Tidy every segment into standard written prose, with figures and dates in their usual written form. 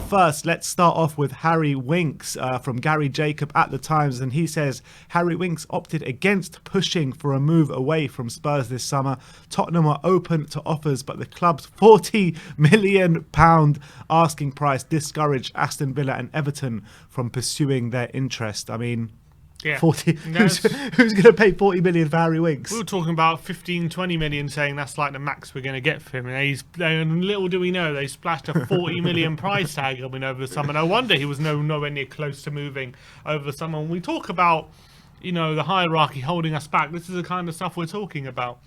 first, let's start off with Harry Winks from Gary Jacob at the Times, and he says Harry Winks opted against pushing for a move away from Spurs this summer. Tottenham are open to offers, but the club's £40 million asking price discouraged Aston Villa and Everton from pursuing their interest. I mean, yeah. 40. Who's going to pay 40 million for Harry Winks? We were talking about 15, 20 million, saying that's like the max we're going to get for him. And little do we know, they splashed a 40 million price tag on him over the summer. No wonder he was nowhere near close to moving over the summer. When we talk about, the hierarchy holding us back, this is the kind of stuff we're talking about.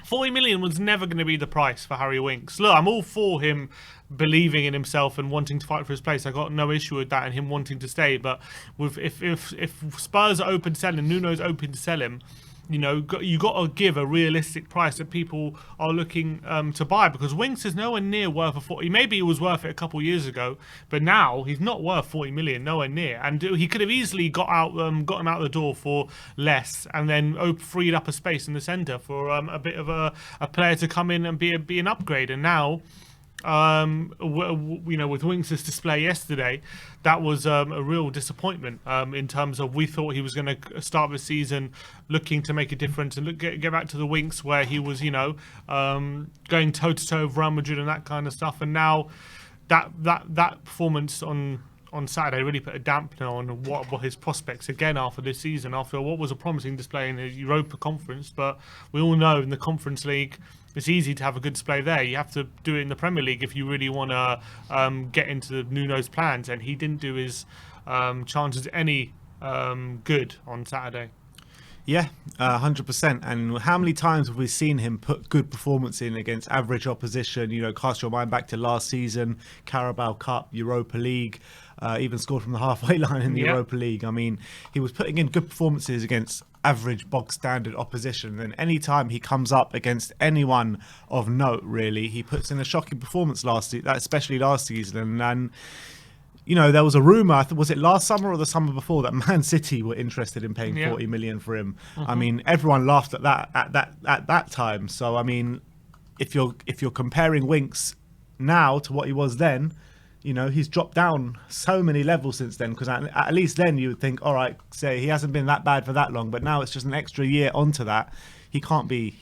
40 million was never going to be the price for Harry Winks. Look, I'm all for him believing in himself and wanting to fight for his place. I got no issue with that and him wanting to stay. But if Spurs are open to sell him, Nuno's open to sell him, you got to give a realistic price that people are looking to buy, because Winks is nowhere near worth a 40. Maybe he was worth it a couple of years ago, but now he's not worth 40 million, nowhere near. And he could have easily got him out the door for less, and then freed up a space in the centre for a bit of a player to come in and be an upgrade. And now, with Winks' display yesterday, that was a real disappointment in terms of, we thought he was going to start the season looking to make a difference and get back to the Winks where he was, going toe to toe with Real Madrid and that kind of stuff. And now that performance on Saturday really put a dampener on what his prospects again after this season, after what was a promising display in the Europa Conference. But we all know in the Conference League, it's easy to have a good display there. You have to do it in the Premier League if you really want to get into Nuno's plans, and he didn't do his chances any good on Saturday. Yeah, 100%. And how many times have we seen him put good performance in against average opposition? Cast your mind back to last season, Carabao Cup, Europa League, even scored from the halfway line in the Europa League. I mean, he was putting in good performances against average bog standard opposition, and any time he comes up against anyone of note, really, he puts in a shocking performance especially last season. And there was a rumour, was it last summer or the summer before, that Man City were interested in paying 40 million for him. I mean, everyone laughed at that time. So I mean, if you're comparing Winks now to what he was then, he's dropped down so many levels since then, because at least then you would think, all right, say he hasn't been that bad for that long, but now it's just an extra year onto that. He can't be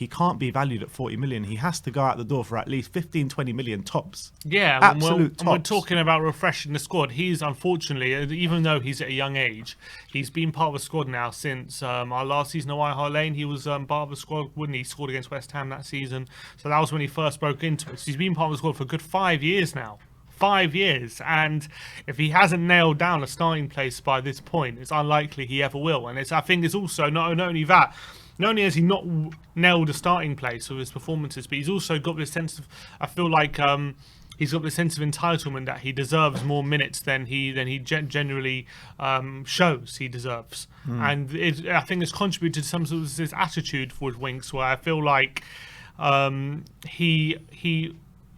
valued at 40 million. He has to go out the door for at least 15, 20 million tops. Yeah, absolute tops. We're talking about refreshing the squad. He's unfortunately, even though he's at a young age, he's been part of the squad now since our last season at White Hart Lane. He was part of the squad when he scored against West Ham that season. So that was when he first broke into it. So he's been part of the squad for a good 5 years now. 5 years, and if he hasn't nailed down a starting place by this point, it's unlikely he ever will. And I think it's also not only that. Not only has he not nailed a starting place with his performances, but he's also got this sense of, I feel like he's got this sense of entitlement that he deserves more minutes than he generally shows he deserves. And I think it's contributed to some sort of this attitude towards Winks, where I feel like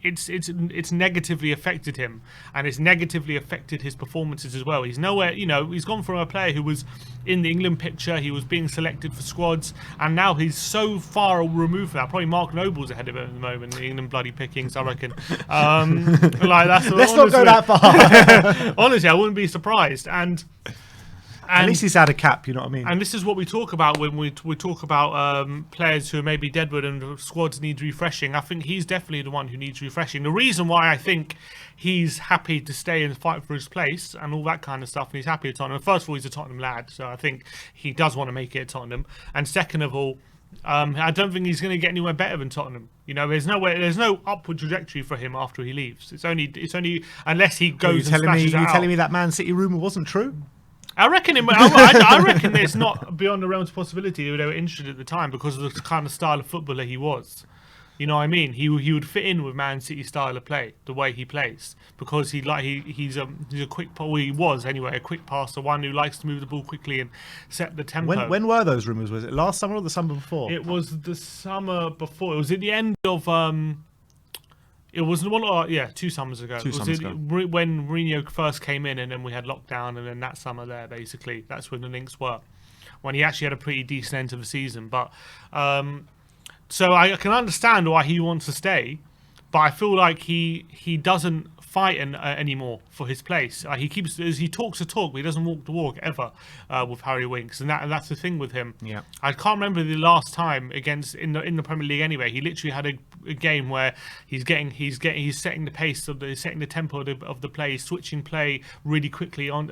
it's negatively affected him, and it's negatively affected his performances as well. He's nowhere, he's gone from a player who was in the England picture, he was being selected for squads, and now he's so far removed from that. Probably Mark Noble's ahead of him at the moment, the England bloody pickings, I reckon. Let's not go that far. Honestly, I wouldn't be surprised. And at least he's had a cap, you know what I mean? And this is what we talk about when we talk about players who are maybe deadwood and squads need refreshing. I think he's definitely the one who needs refreshing. The reason why I think he's happy to stay and fight for his place and all that kind of stuff, and he's happy at Tottenham. First of all, he's a Tottenham lad, so I think he does want to make it at Tottenham. And second of all, I don't think he's going to get anywhere better than Tottenham. There's no upward trajectory for him after he leaves. It's only unless he goes and smashes it out. You're telling me that Man City rumour wasn't true? I reckon it's not beyond the realms of possibility they were interested at the time because of the kind of style of footballer he was. You know what I mean? He would fit in with Man City style of play, the way he plays, because he's a quick, he was anyway, a quick passer, one who likes to move the ball quickly and set the tempo. When were those rumours? Was it last summer or the summer before? It was the summer before. It was at the end of it was 2 summers ago. When Mourinho first came in, and then we had lockdown, and then that summer there, basically, that's when the links were. When he actually had a pretty decent end of the season, but so I can understand why he wants to stay, but I feel like he doesn't fighting anymore for his place. He talks the talk, but he doesn't walk the walk ever with Harry Winks, and that's the thing with him. Yeah. I can't remember the last time against in the Premier League anyway. He literally had a game where he's setting the pace setting the tempo of the play, switching play really quickly on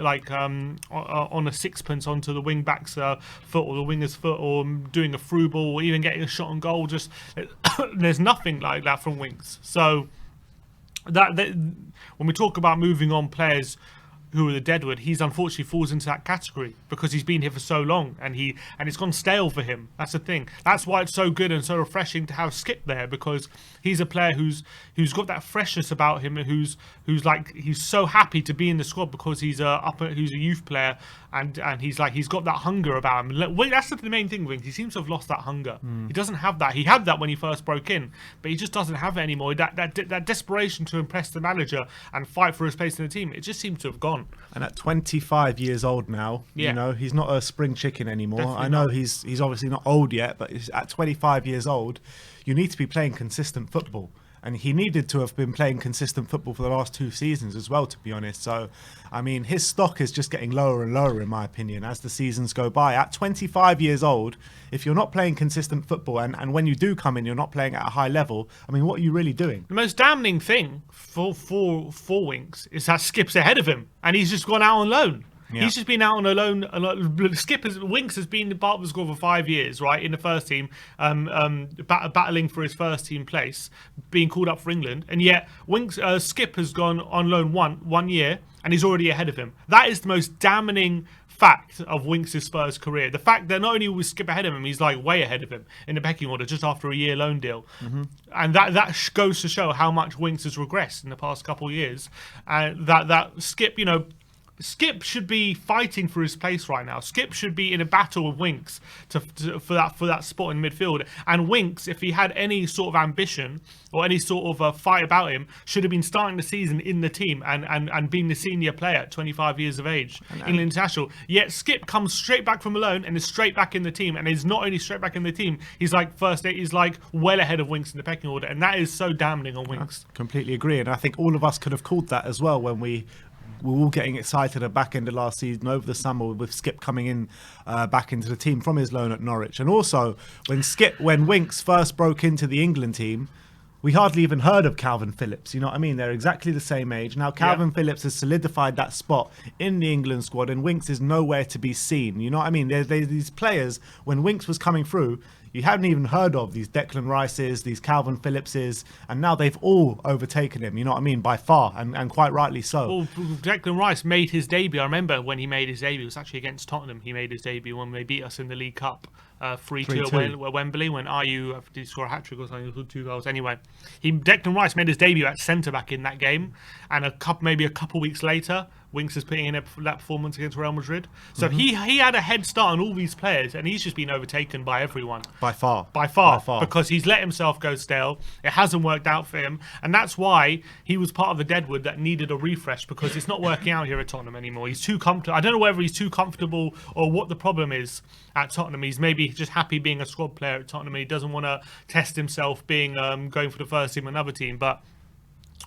on a sixpence onto the wing back's foot or the winger's foot, or doing a through ball, or even getting a shot on goal. Just there's nothing like that from Winks. So that when we talk about moving on players who are the deadwood, he's unfortunately falls into that category because he's been here for so long and it's gone stale for him. That's the thing. That's why it's so good and so refreshing to have Skip there, because he's a player who's got that freshness about him, and who's so happy to be in the squad because he's a youth player, and he's got that hunger about him. That's the main thing with him. He seems to have lost that hunger. He doesn't have that. He had that when he first broke in, but he just doesn't have it anymore. That desperation to impress the manager and fight for his place in the team, it just seems to have gone. And at 25 years old now, Yeah. you know, he's not a spring chicken anymore. Definitely I know not. he's obviously not old yet, but at 25 years old, you need to be playing consistent football. And he needed to have been playing consistent football for the last 2 seasons as well, to be honest. So, I mean, his stock is just getting lower and lower, in my opinion, as the seasons go by. At 25 years old, if you're not playing consistent football, and when you do come in, you're not playing at a high level, I mean, what are you really doing? The most damning thing for Winks is that Skip's ahead of him, and he's just gone out on loan. Yeah. He's just been out on a loan. Winks has been part of the squad for 5 years, right, in the first team, battling for his first team place, being called up for England, and yet Skip has gone on loan one year, and he's already ahead of him. That is the most damning fact of Winks' Spurs career. The fact that not only was Skip ahead of him, he's way ahead of him in the pecking order just after a year loan deal. And that goes to show how much Winks has regressed in the past couple of years. And that Skip, Skip should be fighting for his place right now. Skip should be in a battle with Winks for that spot in midfield. And Winks, if he had any sort of ambition or any sort of a fight about him, should have been starting the season in the team and being the senior player at 25 years of age, England international. Yet Skip comes straight back from a loan and is straight back in the team. And is not only straight back in the team, he's well ahead of Winks in the pecking order. And that is so damning on Winks. I completely agree. And I think all of us could have called that as well when we were all getting excited at the back end of last season, over the summer, with Skip coming in back into the team from his loan at Norwich. And also when Winks first broke into the England team, we hardly even heard of Calvin Phillips. You know what I mean? They're exactly the same age. Now Calvin Phillips has solidified that spot in the England squad, and Winks is nowhere to be seen. You know what I mean? There's these players, when Winks was coming through, you hadn't even heard of these Declan Rices, these Calvin Phillipses, and now they've all overtaken him, you know what I mean, by far, and quite rightly so. Well, Declan Rice made his debut. I remember when he made his debut, it was actually against Tottenham. He made his debut when they beat us in the League Cup 3-2 at Wembley, when Ayew did score a hat-trick or something, 2 goals. Anyway, Declan Rice made his debut at centre-back in that game, and maybe a couple weeks later, Winks is putting in that performance against Real Madrid. So he had a head start on all these players, and he's just been overtaken by everyone. By far. Because he's let himself go stale. It hasn't worked out for him, and that's why he was part of the deadwood that needed a refresh, because it's not working out here at Tottenham anymore. He's too comfortable. I don't know whether he's too comfortable or what the problem is at Tottenham. He's maybe just happy being a squad player at Tottenham, and he doesn't want to test himself being going for the first team or another team. But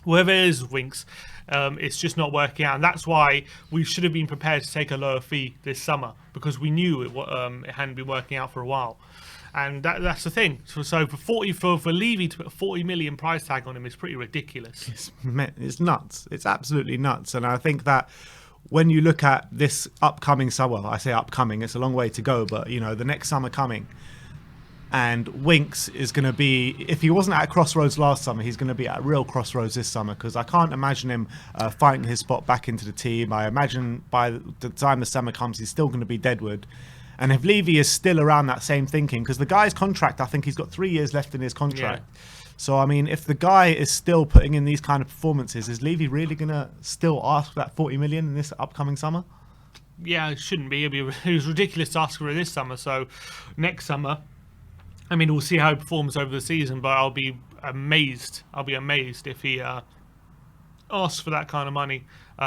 whoever it is, Winks, it's just not working out, and that's why we should have been prepared to take a lower fee this summer, because we knew it hadn't been working out for a while, and that's the thing. So for Levy to put a 40 million price tag on him is pretty ridiculous. It's nuts. It's absolutely nuts, and I think that when you look at this upcoming summer, I say upcoming, it's a long way to go, but the next summer coming. And Winks is going to be, if he wasn't at a crossroads last summer, he's going to be at a real crossroads this summer, because I can't imagine him fighting his spot back into the team. I imagine by the time the summer comes, he's still going to be deadwood. And if Levy is still around that same thinking, because the guy's contract, I think he's got 3 years left in his contract. Yeah. So, I mean, if the guy is still putting in these kind of performances, is Levy really going to still ask for that 40 million in this upcoming summer? Yeah, it shouldn't be. It was ridiculous to ask for it this summer. So next summer, I mean, we'll see how he performs over the season, but I'll be amazed. I'll be amazed if he ask for that kind of money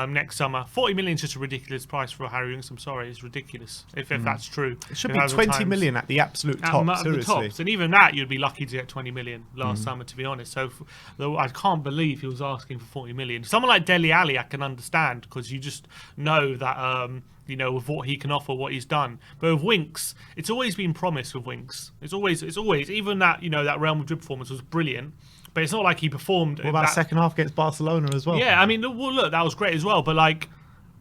next summer. 40 million is just a ridiculous price for Harry Winks. I'm sorry, it's ridiculous if that's true. It should be 20 million at the absolute top, seriously. Tops. And even that, you'd be lucky to get 20 million last summer, to be honest. So though I can't believe he was asking for 40 million. Someone like Dele Alli, I can understand, because you just know that with what he can offer, what he's done. But with Winks, it's always been promised with Winks. It's always even that that Real Madrid performance was brilliant. But it's not like he performed. What about second half against Barcelona as well? Yeah, I mean, look, that was great as well. But like,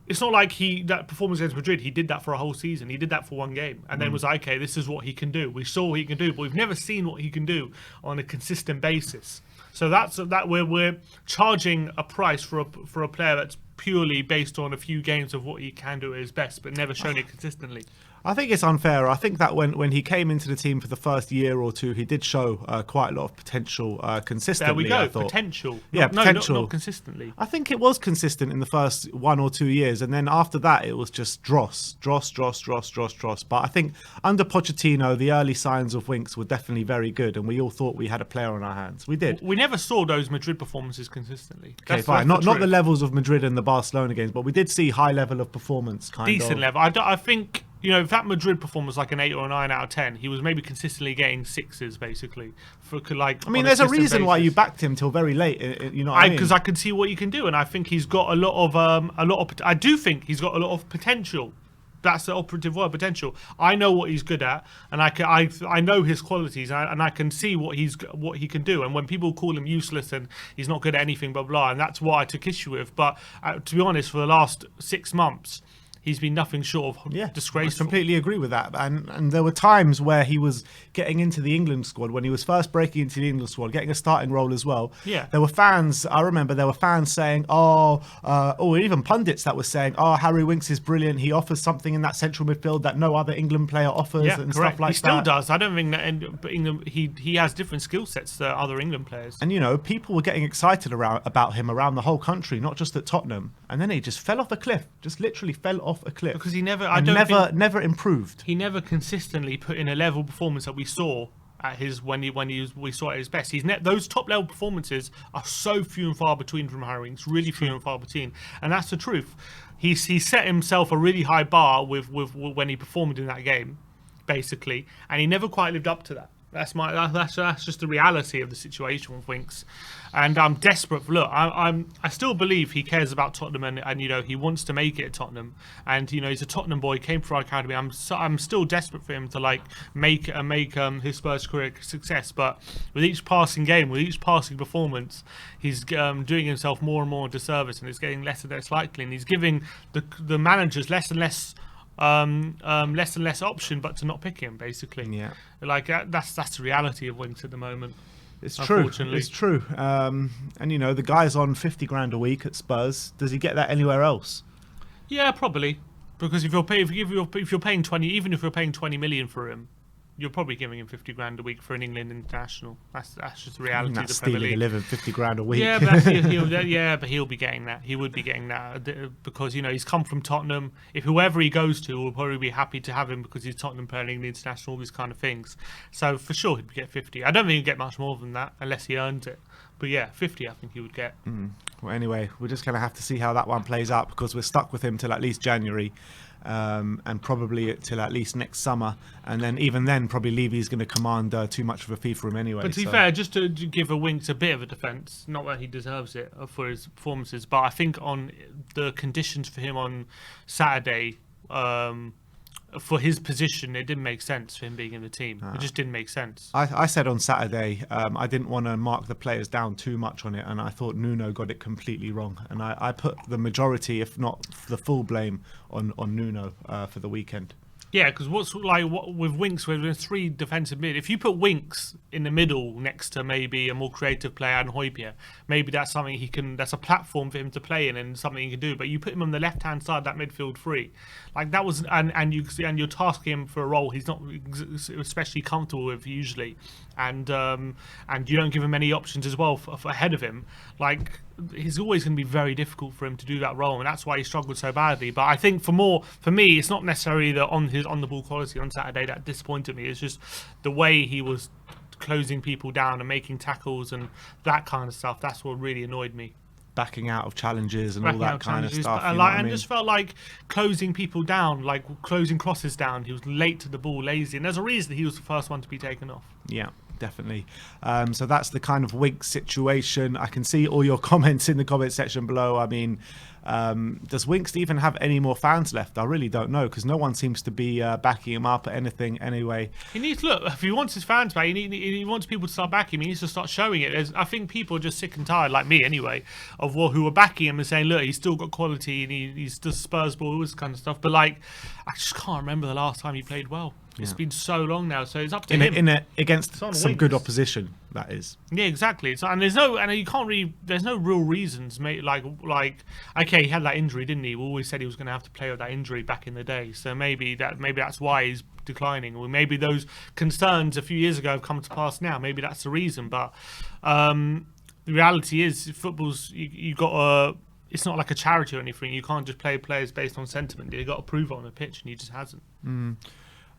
it's not like that performance against Madrid, he did that for a whole season. He did that for one game, and then was like, okay, this is what he can do. We saw what he can do, but we've never seen what he can do on a consistent basis. So that's we're charging a price for a player that's purely based on a few games of what he can do at his best, but never shown it consistently. I think it's unfair. I think that when he came into the team for the first year or two, he did show quite a lot of potential consistently. There we go, I thought. Potential. Yeah, potential. Not consistently. I think it was consistent in the first 1 or 2 years, and then after that it was just dross. But I think under Pochettino, the early signs of Winks were definitely very good, and we all thought we had a player on our hands. We did. We never saw those Madrid performances consistently. Okay, fine. Not the levels of Madrid and the Barcelona games, but we did see high level of performance. Decent level. I think. If that Madrid performance was like an 8 or a 9 out of 10, he was maybe consistently getting 6s, basically. There's a reason why you backed him till very late. Because I could see what he can do, and I think he's got a lot of. I do think he's got a lot of potential. That's the operative word, potential. I know what he's good at, and I know his qualities, and I can see what he can do. And when people call him useless and he's not good at anything, blah blah, and that's what I took issue with. But to be honest, for the last 6 months, he's been nothing short of disgraceful. I completely agree with that. And there were times where he was getting into the England squad, when he was first breaking into the England squad, getting a starting role as well. Yeah. There were fans, I remember there were fans saying, even pundits that were saying, Harry Winks is brilliant. He offers something in that central midfield that no other England player offers and stuff like that. He still does. I don't think that England, he has different skill sets to other England players. And, people were getting excited about him around the whole country, not just at Tottenham. And then he just fell off a cliff, just literally fell off a cliff. Because he never improved. He never consistently put in a level performance that we saw at his we saw at his best. Those top level performances are so few and far between from Harry Winks, really few and far between, and that's the truth. He set himself a really high bar with when he performed in that game, basically, and he never quite lived up to that. That's just the reality of the situation with Winks, and I'm desperate. I still believe he cares about Tottenham, and he wants to make it at Tottenham, and he's a Tottenham boy, came for our academy. I'm still desperate for him to make his Spurs career a success. But with each passing game, with each passing performance, he's doing himself more and more a disservice, and it's getting less and less likely, and he's giving the managers less and less option but to not pick him, basically. Yeah, that's the reality of Winks at the moment. It's true. It's true. And the guy's on 50 grand a week at Spurs. Does he get that anywhere else? Yeah, probably. Because if you're paying 20, even if you're paying 20 million for him, you're probably giving him 50 grand a week for an England international. That's just the reality of the Premier League. Stealing a living, 50 grand a week. Yeah, but he'll be getting that. He would be getting that because he's come from Tottenham. If whoever he goes to will probably be happy to have him because he's Tottenham playing the international, all these kind of things. So for sure he'd get 50. I don't think he'd get much more than that unless he earns it. But yeah, 50 I think he would get. Well, anyway, we're just going to have to see how that one plays out because we're stuck with him till at least January. And probably till at least next summer, and then even then probably Levy's going to command too much of a fee for him anyway. But to be fair, just to give Winks a bit of a defence, not that he deserves it for his performances, but I think on the conditions for him on Saturday, for his position, it didn't make sense for him being in the team. It just didn't make sense. I said on Saturday, I didn't want to mark the players down too much on it, and I thought Nuno got it completely wrong. And I put the majority, if not the full blame, on Nuno for the weekend. Yeah, because with Winks, with 3 defensive mid, if you put Winks in the middle next to maybe a more creative player and Højbjerg, maybe that's something that's a platform for him to play in and something he can do. But you put him on the left hand side, that midfield free, that was and you're tasking him for a role he's not especially comfortable with usually, and you don't give him any options as well for ahead of him. It's always going to be very difficult for him to do that role, and that's why he struggled so badly. But I think for me, it's not necessarily on the ball quality on Saturday that disappointed me. It's just the way he was closing people down and making tackles and that kind of stuff. That's what really annoyed me. backing out of challenges and all Backing that out kind of challenges, stuff. but, You know what I and mean? just felt like closing people down, like closing crosses down. He was late to the ball, lazy, and there's a reason he was the first one to be taken off. Yeah, definitely. So that's the kind of Winks situation. I can see all your comments in the comment section below. I mean, does Winks even have any more fans left? I really don't know, because no one seems to be backing him up or anything anyway. He needs, look, if he wants his fans back, he wants people to start backing him, he needs to start showing it. I think people are just sick and tired, like me anyway, of who are backing him and saying, look, he's still got quality and he's just Spurs ball, all this kind of stuff. But like, I just can't remember the last time he played well. It's been so long now, so it's up to him. Against some Winks. good opposition, that is. Yeah, exactly. So, and you can't really. There's no real reasons, mate. Like, okay, he had that injury, didn't he? We always said he was going to have to play with that injury back in the day. So maybe that's why he's declining, or maybe those concerns a few years ago have come to pass now. Maybe that's the reason. But the reality is, football's you got to. It's not like a charity or anything. You can't just play players based on sentiment. You've got to prove it on the pitch, and he just hasn't.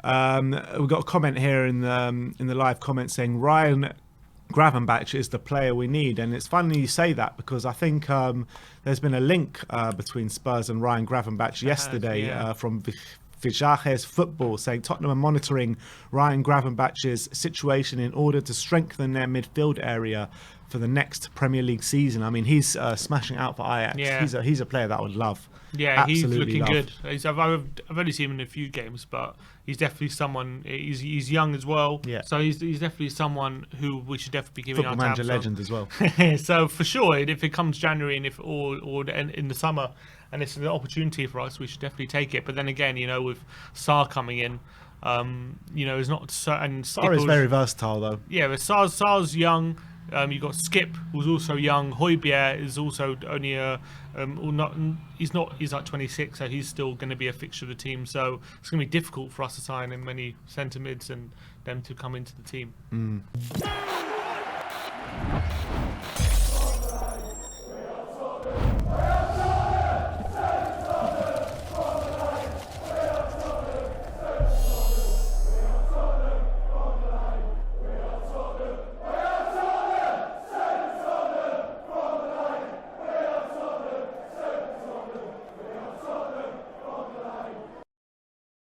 We've got a comment here in the live comment saying Ryan Gravenberch is the player we need, and it's funny you say that, because I think there's been a link between Spurs and Ryan Gravenberch yesterday from Vijajes Football, saying Tottenham are monitoring Ryan Gravenberch's situation in order to strengthen their midfield area for the next Premier League season. I mean, he's smashing out for Ajax. Yeah. He's a player that I would love. Yeah, Absolutely he's looking love. good. I've only seen him in a few games, but he's definitely someone. He's young as well. Yeah. So he's definitely someone who we should definitely be giving Football our Manager tabs on. legend as well. So for sure, if it comes January and if or in the summer, and it's an opportunity for us, we should definitely take it. But then again, with Sarr coming in, is not so. And Sarr is very versatile though. Yeah, but Sarr's young. You've got Skip, who's also young. Højbjerg is also only he's like 26, so he's still going to be a fixture of the team. So it's going to be difficult for us to sign in many centre mids and them to come into the team.